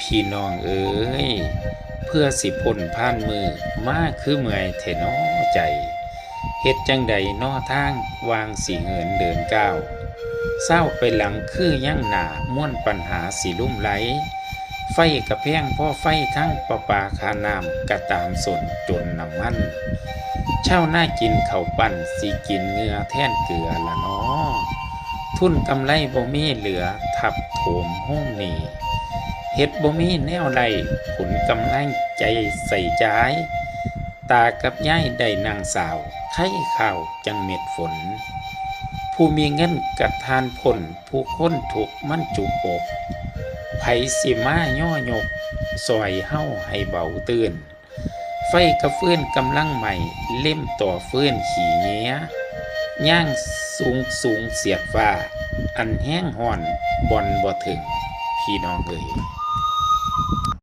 พี่น้องเอ๋ยเพื่อสิพ้นผ่านมือมาคือเมื่อยแท้น้อใจเฮ็ดจังใดน้อทางวางสิเหินเดินก้าวเศร้าไปหลังคือยังหนาม่วนปัญหาสิลุ่มไหลไฟกระแพงพ่อไฟทั้งประปาคาน้ำกระตามสนจนน้ำมันเช่าหน้ากินเขาปั่นสิกินเงือแท่นเกลือละน้อทุนกำไรบ่มีเหลือทับโถมห้องนี้เฮ็ดบ่มีแนวใดผลกำลังใจใส่ใจตากับยายได้นางสาวไข่ข้าวจังเม็ดฝนผู้มีเงินกะทานผลผู้คนถูกมันจุกอกไผสิมาย่อยกซอยเฮาให้เบาตื่นไฟกระฟื้นกำลังใหม่เล่มต่อฟื้นขี่เงี้ยย่างสูงเสียดฟ้าอันแห้งห่อนบ่อนบ่ถึงพี่น้องเอ๋ย